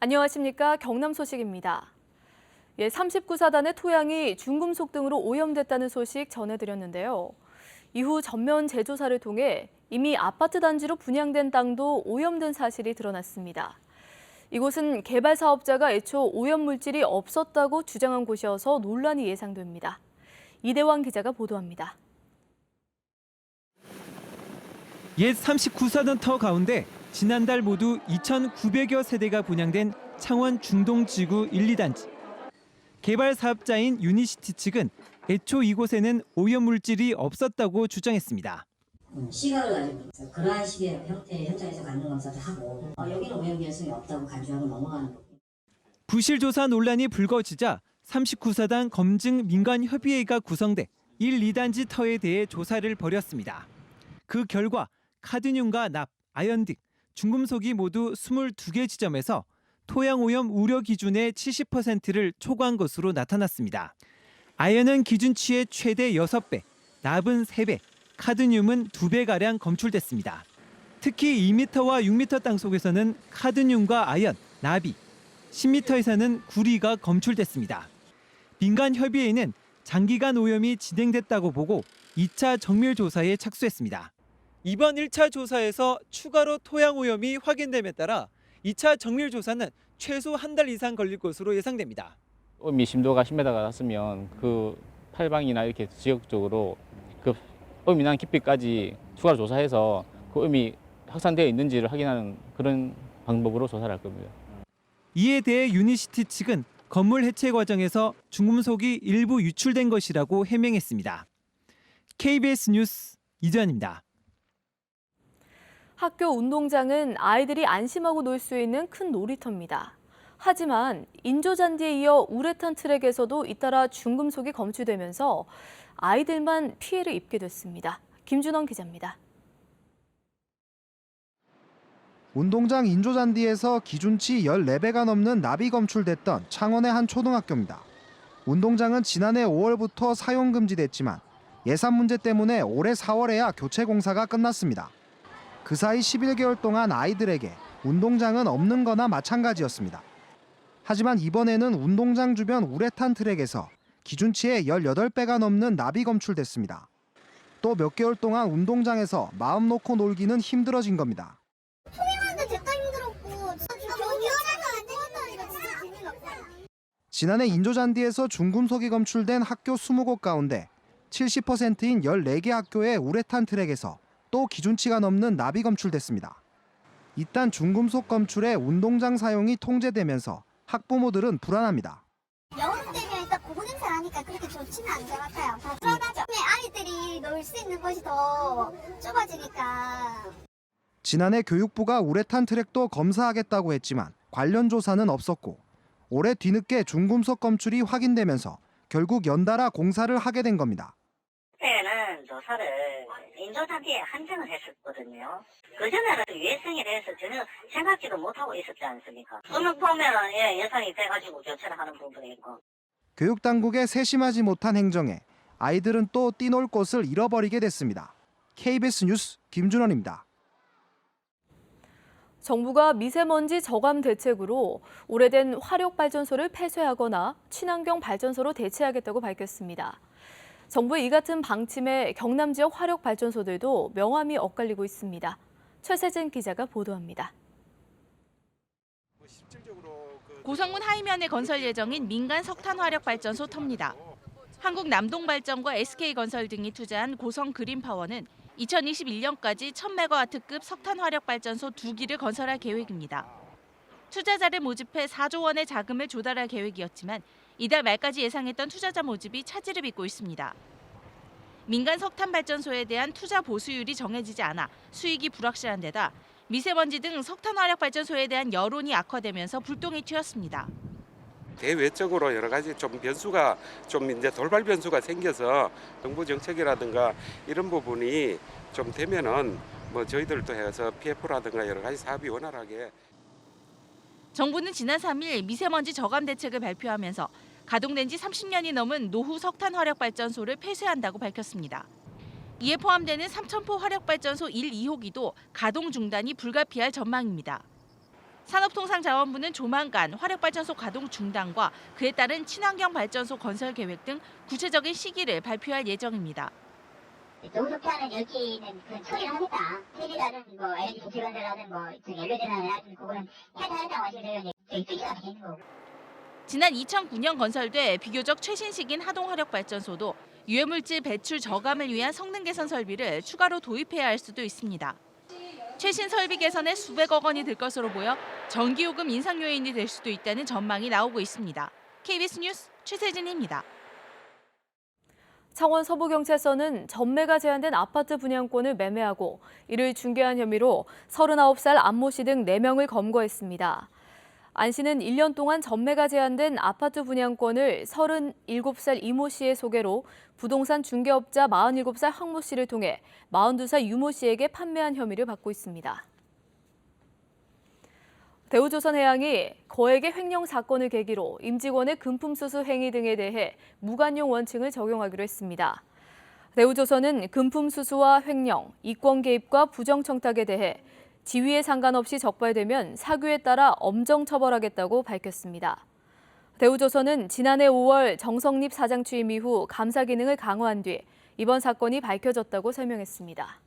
안녕하십니까. 경남 소식입니다. 39사단의 토양이 중금속 등으로 오염됐다는 소식 전해드렸는데요. 이후 전면 재조사를 통해 이미 아파트 단지로 분양된 땅도 오염된 사실이 드러났습니다. 이곳은 개발 사업자가 애초 오염 물질이 없었다고 주장한 곳이어서 논란이 예상됩니다. 이대왕 기자가 보도합니다. 옛 39사단 터 가운데 지난달 모두 2,900여 세대가 분양된 창원 중동지구 1, 2단지. 개발 사업자인 유니시티 측은 애초 이곳에는 오염물질이 없었다고 주장했습니다. 시각을 가지고 그러한 식의 형태의 현장에서 관련 검사를 하고 여기는 오염 위험성이 없다고 간주하고 넘어가는 거고. 부실조사 논란이 불거지자 39사단 검증 민간협의회가 구성돼 1, 2단지 터에 대해 조사를 벌였습니다. 그 결과 카드뮴과 납, 아연 등 중금속이 모두 22개 지점에서 토양 오염 우려 기준의 70%를 초과한 것으로 나타났습니다. 아연은 기준치의 최대 6배, 납은 3배, 카드뮴은 2배가량 검출됐습니다. 특히 2m와 6m 땅속에서는 카드뮴과 아연, 납이, 10m에서는 구리가 검출됐습니다. 민간협의회는 장기간 오염이 진행됐다고 보고 2차 정밀 조사에 착수했습니다. 이번 1차 조사에서 추가로 토양 오염이 확인됨에 따라 2차 정밀 조사는 최소 한 달 이상 걸릴 것으로 예상됩니다. 음이 심도가 10m가 났으면 그 팔방이나 이렇게 지역적으로 그 음이난 깊이까지 추가로 조사해서 그 음이 확산되어 있는지를 확인하는 그런 방법으로 조사를 할 겁니다. 이에 대해 유니시티 측은 건물 해체 과정에서 중금속이 일부 유출된 것이라고 해명했습니다. KBS 뉴스 이주환입니다. 학교 운동장은 아이들이 안심하고 놀 수 있는 큰 놀이터입니다. 하지만 인조잔디에 이어 우레탄 트랙에서도 잇따라 중금속이 검출되면서 아이들만 피해를 입게 됐습니다. 김준원 기자입니다. 운동장 인조잔디에서 기준치 14배가 넘는 납이 검출됐던 창원의 한 초등학교입니다. 운동장은 지난해 5월부터 사용 금지됐지만 예산 문제 때문에 올해 4월에야 교체 공사가 끝났습니다. 그 사이 11개월 동안 아이들에게 운동장은 없는 거나 마찬가지였습니다. 하지만 이번에는 운동장 주변 우레탄 트랙에서 기준치의 18배가 넘는 납이 검출됐습니다. 또 몇 개월 동안 운동장에서 마음 놓고 놀기는 힘들어진 겁니다. 소개하는데 됐다 힘들었고 너무 위험해서 안 되겠다. 진짜 재미가 없어요. 지난해 인조잔디에서 중금속이 검출된 학교 20곳 가운데 70%인 14개 학교의 우레탄 트랙에서 또 기준치가 넘는 납이 검출됐습니다. 이딴 중금속 검출에 운동장 사용이 통제되면서 학부모들은 불안합니다. 여름 되면 일단 고무 냄새 나니까 그렇게 좋지는 않은 것 같아요. 불안하죠. 아이들이 놀 수 있는 곳이 더 좁아지니까. 지난해 교육부가 우레탄 트랙도 검사하겠다고 했지만 관련 조사는 없었고 올해 뒤늦게 중금속 검출이 확인되면서 결국 연달아 공사를 하게 된 겁니다. 그때는 조사를 인조잔디에 한정을 했었거든요. 그전에는 유해성에 대해서 전혀 생각지도 못하고 있었지 않습니까? 오늘 보면 예상이 돼가지고 교체를 하는 부분이 있고. 교육당국의 세심하지 못한 행정에 아이들은 또 뛰놀 곳을 잃어버리게 됐습니다. KBS 뉴스 김준원입니다. 정부가 미세먼지 저감 대책으로 오래된 화력발전소를 폐쇄하거나 친환경 발전소로 대체하겠다고 밝혔습니다. 정부의 이 같은 방침에 경남 지역 화력발전소들도 명암이 엇갈리고 있습니다. 최세진 기자가 보도합니다. 고성문 하이면에 건설 예정인 민간 석탄 화력발전소 터입니다. 한국 남동발전과 SK건설 등이 투자한 고성 그린파워는 2021년까지 1000메가와트급 석탄 화력발전소 2기를 건설할 계획입니다. 투자자를 모집해 4조 원의 자금을 조달할 계획이었지만 이달 말까지 예상했던 투자자 모집이 차질을 빚고 있습니다. 민간 석탄 발전소에 대한 투자 보수율이 정해지지 않아 수익이 불확실한 데다 미세먼지 등 석탄 화력 발전소에 대한 여론이 악화되면서 불똥이 튀었습니다. 대외적으로 여러 가지 좀 변수가 이제 돌발 변수가 생겨서 정부 정책이라든가 이런 부분이 좀 되면은 뭐 저희들도 해서 PF라든가 여러 가지 사업이 원활하게. 정부는 지난 3일 미세먼지 저감 대책을 발표하면서 가동된 지 30년이 넘은 노후 석탄 화력 발전소를 폐쇄한다고 밝혔습니다. 이에 포함되는 삼천포 화력발전소 1, 2호기도 가동 중단이 불가피할 전망입니다. 산업통상자원부는 조만간 화력발전소 가동 중단과 그에 따른 친환경 발전소 건설 계획 등 구체적인 시기를 발표할 예정입니다. 노숙하는 여기는 그 처리를 하니까 텔이라든 뭐 LG 도시건설이라든 뭐 연료전화라든 그거는 해야 한다고 하시면 저희 뜻이가 되는 거고. 지난 2009년 건설돼 비교적 최신식인 하동 화력발전소도 유해물질 배출 저감을 위한 성능 개선 설비를 추가로 도입해야 할 수도 있습니다. 최신 설비 개선에 수백억 원이 들 것으로 보여 전기요금 인상 요인이 될 수도 있다는 전망이 나오고 있습니다. KBS 뉴스 최세진입니다. 창원 서부경찰서는 전매가 제한된 아파트 분양권을 매매하고 이를 중개한 혐의로 39살 안모 씨 등 4명을 검거했습니다. 안 씨는 1년 동안 전매가 제한된 아파트 분양권을 37살 이모 씨의 소개로 부동산 중개업자 47살 황모 씨를 통해 42살 유모 씨에게 판매한 혐의를 받고 있습니다. 대우조선해양이 거액의 횡령 사건을 계기로 임직원의 금품수수 행위 등에 대해 무관용 원칙을 적용하기로 했습니다. 대우조선은 금품수수와 횡령, 이권 개입과 부정청탁에 대해 지위에 상관없이 적발되면 사규에 따라 엄정 처벌하겠다고 밝혔습니다. 대우조선은 지난해 5월 정성립 사장 취임 이후 감사 기능을 강화한 뒤 이번 사건이 밝혀졌다고 설명했습니다.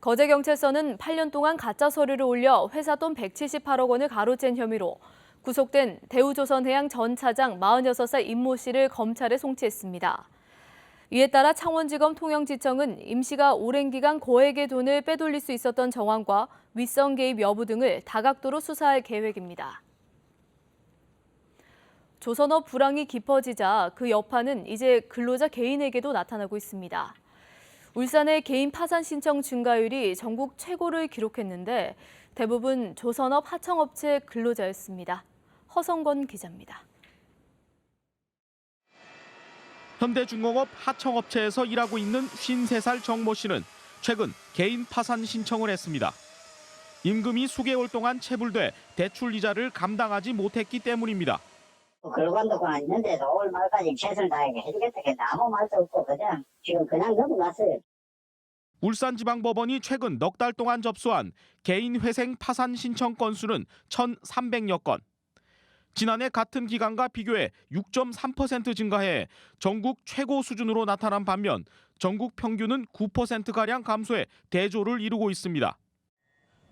거제경찰서는 8년 동안 가짜 서류를 올려 회사 돈 178억 원을 가로챈 혐의로 구속된 대우조선해양 전 차장 46살 임모 씨를 검찰에 송치했습니다. 이에 따라 창원지검 통영지청은 임 씨가 오랜 기간 거액의 돈을 빼돌릴 수 있었던 정황과 윗선 개입 여부 등을 다각도로 수사할 계획입니다. 조선업 불황이 깊어지자 그 여파는 이제 근로자 개인에게도 나타나고 있습니다. 울산의 개인 파산 신청 증가율이 전국 최고를 기록했는데 대부분 조선업 하청업체 근로자였습니다. 허성건 기자입니다. 현대중공업 하청업체에서 일하고 있는 53살 정모 씨는 최근 개인 파산 신청을 했습니다. 임금이 수개월 동안 체불돼 대출 이자를 감당하지 못했기 때문입니다. 근로감독관 있는데도 올 말까지 최선을 다하게 해주겠다 했는데 아무 말도 없고 그냥 넘어갔어요. 울산지방법원이 최근 넉 달 동안 접수한 개인 회생 파산 신청 건수는 1,300여 건. 지난해 같은 기간과 비교해 6.3% 증가해 전국 최고 수준으로 나타난 반면 전국 평균은 9%가량 감소해 대조를 이루고 있습니다.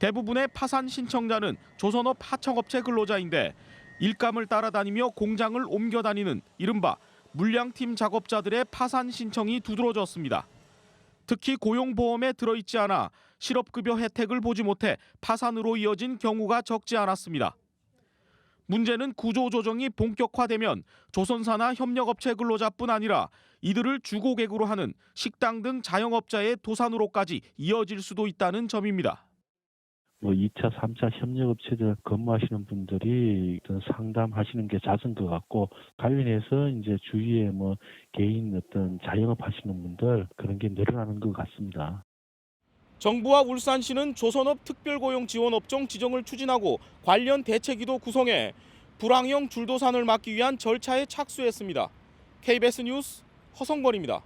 대부분의 파산 신청자는 조선업 하청업체 근로자인데 일감을 따라다니며 공장을 옮겨 다니는 이른바 물량팀 작업자들의 파산 신청이 두드러졌습니다. 특히 고용보험에 들어있지 않아 실업급여 혜택을 보지 못해 파산으로 이어진 경우가 적지 않았습니다. 문제는 구조조정이 본격화되면 조선사나 협력업체 근로자뿐 아니라 이들을 주고객으로 하는 식당 등 자영업자의 도산으로까지 이어질 수도 있다는 점입니다. 2차, 3차 협력업체들 근무하시는 분들이 상담하시는 게 잦은 것 같고 관련해서 이제 주위에 개인 자영업 하시는 분들 그런 게 늘어나는 것 같습니다. 정부와 울산시는 조선업 특별고용지원업종 지정을 추진하고 관련 대책위도 구성해 불황형 줄도산을 막기 위한 절차에 착수했습니다. KBS 뉴스 허성권입니다.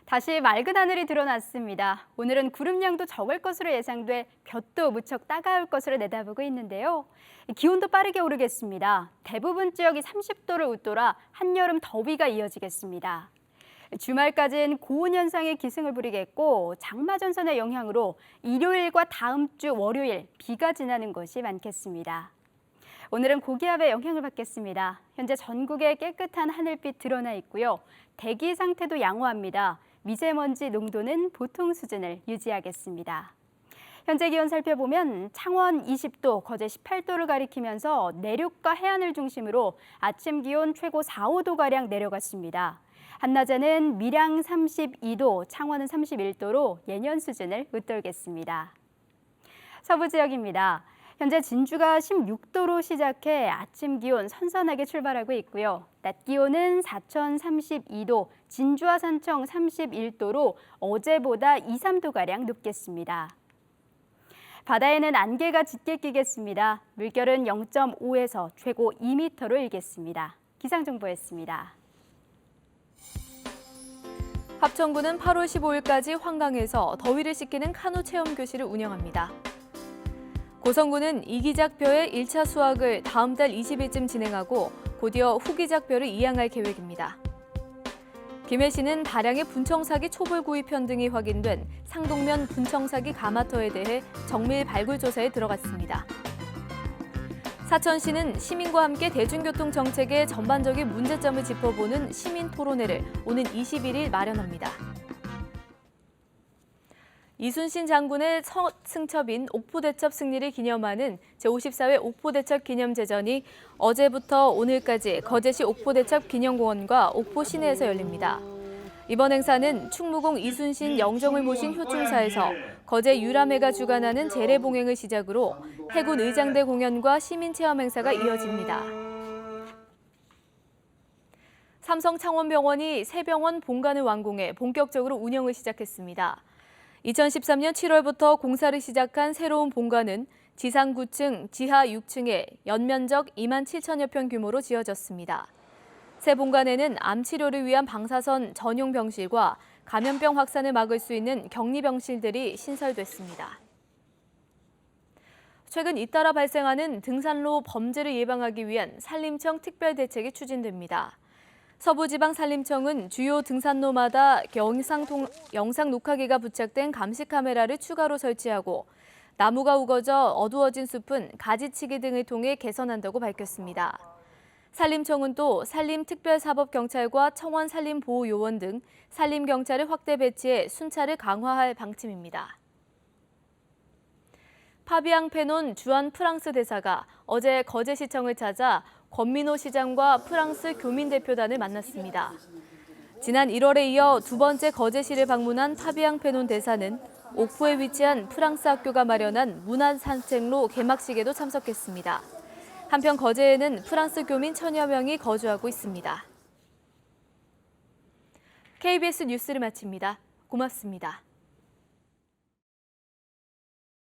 다시 맑은 하늘이 드러났습니다. 오늘은 구름량도 적을 것으로 예상돼 볕도 무척 따가울 것으로 내다보고 있는데요. 기온도 빠르게 오르겠습니다. 대부분 지역이 30도를 웃돌아 한여름 더위가 이어지겠습니다. 주말까지는 고온 현상이 기승을 부리겠고 장마 전선의 영향으로 일요일과 다음 주 월요일 비가 지나는 곳이 많겠습니다. 오늘은 고기압의 영향을 받겠습니다. 현재 전국에 깨끗한 하늘빛 드러나 있고요. 대기 상태도 양호합니다. 미세먼지 농도는 보통 수준을 유지하겠습니다. 현재 기온 살펴보면 창원 20도, 거제 18도를 가리키면서 내륙과 해안을 중심으로 아침 기온 최고 4, 5도가량 내려갔습니다. 한낮에는 밀양 32도, 창원은 31도로 예년 수준을 웃돌겠습니다. 서부 지역입니다. 현재 진주가 16도로 시작해 아침 기온 선선하게 출발하고 있고요. 낮 기온은 사천 32도, 진주와 산청 31도로 어제보다 2, 3도가량 높겠습니다. 바다에는 안개가 짙게 끼겠습니다. 물결은 0.5에서 최고 2m로 일겠습니다. 기상정보였습니다. 합천구는 8월 15일까지 환강에서 더위를 식히는 카누 체험 교실을 운영합니다. 고성군은 이기작벼의 1차 수확을 다음 달 20일쯤 진행하고 곧이어 후기작벼를 이양할 계획입니다. 김해시는 다량의 분청사기 초벌 구입 현등이 확인된 상동면 분청사기 가마터에 대해 정밀 발굴 조사에 들어갔습니다. 사천시는 시민과 함께 대중교통 정책의 전반적인 문제점을 짚어보는 시민 토론회를 오는 21일 마련합니다. 이순신 장군의 첫 승첩인 옥포대첩 승리를 기념하는 제54회 옥포대첩 기념제전이 어제부터 오늘까지 거제시 옥포대첩 기념공원과 옥포 시내에서 열립니다. 이번 행사는 충무공 이순신 영정을 모신 효충사에서 거제 유람회가 주관하는 제례봉행을 시작으로 해군 의장대 공연과 시민체험 행사가 이어집니다. 삼성 창원병원이 새 병원 본관을 완공해 본격적으로 운영을 시작했습니다. 2013년 7월부터 공사를 시작한 새로운 본관은 지상 9층, 지하 6층에 연면적 2만 7천여 평 규모로 지어졌습니다. 새 본관에는 암 치료를 위한 방사선 전용 병실과 감염병 확산을 막을 수 있는 격리 병실들이 신설됐습니다. 최근 잇따라 발생하는 등산로 범죄를 예방하기 위한 산림청 특별대책이 추진됩니다. 서부지방산림청은 주요 등산로마다 영상 녹화기가 부착된 감시 카메라를 추가로 설치하고 나무가 우거져 어두워진 숲은 가지치기 등을 통해 개선한다고 밝혔습니다. 산림청은 또 산림특별사법경찰과 청원산림보호요원 등 산림경찰을 확대 배치해 순찰을 강화할 방침입니다. 파비앙 페논 주한 프랑스 대사가 어제 거제시청을 찾아 권민호 시장과 프랑스 교민 대표단을 만났습니다. 지난 1월에 이어 두 번째 거제시를 방문한 파비앙 페논 대사는 옥포에 위치한 프랑스 학교가 마련한 문화산책로 개막식에도 참석했습니다. 한편 거제에는 프랑스 교민 1000여 명이 거주하고 있습니다. KBS 뉴스를 마칩니다. 고맙습니다.